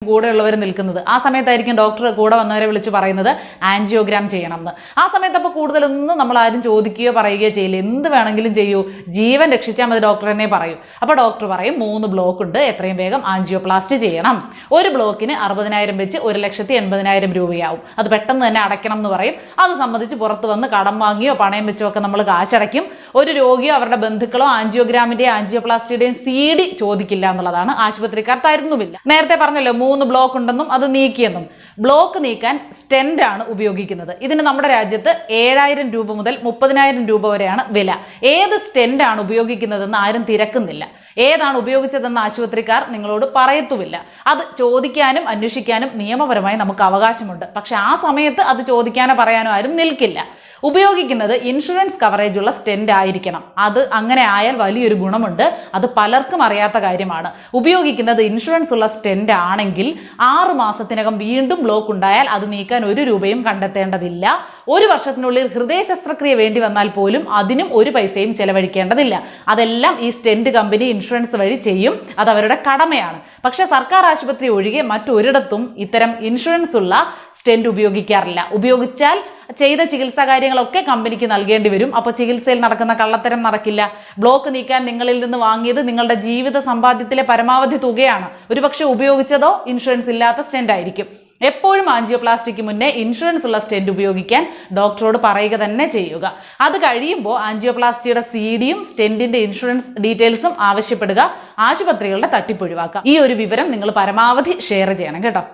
കൂടെയുള്ളവർ നിൽക്കുന്നത്. ആ സമയത്തായിരിക്കും ഡോക്ടർ കൂടെ വന്നവരെ വിളിച്ച് പറയുന്നത് ആൻജിയോഗ്രാം ചെയ്യണം എന്ന്. ആ സമയത്ത് അപ്പോൾ കൂടുതലൊന്നും നമ്മൾ ആരും ചോദിക്കുകയോ പറയുകയോ ചെയ്യില്ല. എന്ത് വേണമെങ്കിലും ചെയ്യൂ, ജീവൻ രക്ഷിച്ചാൽ മതി ഡോക്ടർ എന്നേ പറയൂ. അപ്പോൾ ഡോക്ടർ പറയും 3 ബ്ലോക്ക് ഉണ്ട്, എത്രയും വേഗം ആൻജിയോപ്ലാസ്റ്റ് ചെയ്യണം. ഒരു ബ്ലോക്കിന് 60,000 വെച്ച് 1,80,000 രൂപയാവും. അത് പെട്ടെന്ന് തന്നെ അടയ്ക്കണം എന്ന് പറയും. അത് സംബന്ധിച്ച് പുറത്ത് വന്ന് കടം വാങ്ങിയോ പണയം വെച്ചോ ഒക്കെ നമ്മൾ കാശടയ്ക്കും. ഒരു രോഗിയോ അവരുടെ ബന്ധുക്കളോ ആൻജിയോഗ്രാമിന്റെയും ആൻജിയോപ്ലാസ്റ്റിയുടെയും CD ചോദിക്കില്ല എന്നുള്ളതാണ്. ആശുപത്രിക്കാർ തരുന്നുമില്ല. നേരത്തെ പറഞ്ഞല്ലോ 3 ബ്ലോക്ക് ഉണ്ടെന്നും അത് നീക്കിയെന്നും. ബ്ലോക്ക് നീക്കാൻ സ്റ്റെന്റ് ആണ് ഉപയോഗിക്കുന്നത്. ഇതിന് നമ്മുടെ രാജ്യത്ത് 7,000 രൂപ മുതൽ 30,000 രൂപ വരെയാണ് വില. ഏത് സ്റ്റെന്റ് ആണ് ഉപയോഗിക്കുന്നതെന്ന് ആരും തിരക്കുന്നില്ല. ഏതാണ് ഉപയോഗിച്ചതെന്ന് ആശുപത്രിക്കാർ നിങ്ങളോട് പറയത്തുമില്ല. അത് ചോദിക്കാനും അന്വേഷിക്കാനും നിയമപരമായി നമുക്ക് അവകാശമുണ്ട്. പക്ഷെ ആ സമയത്ത് അത് ചോദിക്കാനോ പറയാനോ ആരും നിൽക്കില്ല. ഉപയോഗിക്കുന്നത് ഇൻഷുറൻസ് കവറേജ് ഉള്ള സ്റ്റെന്റ് ആയിരിക്കണം. അത് അങ്ങനെ ആയാൽ വലിയൊരു ഗുണമുണ്ട്. അത് പലർക്കും അറിയാത്ത കാര്യമാണ്. ഉപയോഗിക്കുന്നത് ഇൻഷുറൻസ് ഉള്ള സ്റ്റെന്റ് ആണെങ്കിൽ 6 മാസത്തിനകം വീണ്ടും ബ്ലോക്ക് ഉണ്ടായാൽ അത് നീക്കാൻ 1 രൂപയും കണ്ടെത്തേണ്ടതില്ല. 1 വർഷത്തിനുള്ളിൽ ഹൃദയ ശസ്ത്രക്രിയ വേണ്ടി വന്നാൽ പോലും അതിനും 1 പൈസയും ചെലവഴിക്കേണ്ടതില്ല. അതെല്ലാം ഈ സ്റ്റെന്റ് കമ്പനി ഇൻഷുറൻസ് വഴി ചെയ്യും. അത് അവരുടെ കടമയാണ്. പക്ഷെ സർക്കാർ ആശുപത്രി ഒഴികെ മറ്റൊരിടത്തും ഇത്തരം ഇൻഷുറൻസ് ഉള്ള സ്റ്റെന്റ് ഉപയോഗിക്കാറില്ല. ഉപയോഗിച്ചാൽ ചെയ്ത ചികിത്സാ കാര്യങ്ങളൊക്കെ കമ്പനിക്ക് നൽകേണ്ടി വരും. അപ്പോൾ ചികിത്സയിൽ നടക്കുന്ന കള്ളത്തരം നടക്കില്ല. ബ്ലോക്ക് നീക്കാൻ നിങ്ങളിൽ നിന്ന് വാങ്ങിയത് നിങ്ങളുടെ ജീവിത സമ്പാദ്യത്തിലെ പരമാവധി തുകയാണ്. ഒരുപക്ഷെ ഉപയോഗിച്ചതോ ഇൻഷുറൻസ് ഇല്ലാത്ത സ്റ്റെന്റ് ആയിരിക്കും. എപ്പോഴും ആൻജിയോപ്ലാസ്റ്റിക്ക് മുന്നേ ഇൻഷുറൻസ് ഉള്ള സ്റ്റെന്റ് ഉപയോഗിക്കാൻ ഡോക്ടറോട് പറയുക തന്നെ ചെയ്യുക. അത് കഴിയുമ്പോൾ ആൻജിയോപ്ലാസ്റ്റിയുടെ CDയും സ്റ്റെന്റിന്റെ ഇൻഷുറൻസ് ഡീറ്റെയിൽസും ആവശ്യപ്പെടുക. ആശുപത്രികളുടെ തട്ടിപ്പൊഴിവാക്കുക. ഈ ഒരു വിവരം നിങ്ങൾ പരമാവധി ഷെയർ ചെയ്യണം കേട്ടോ.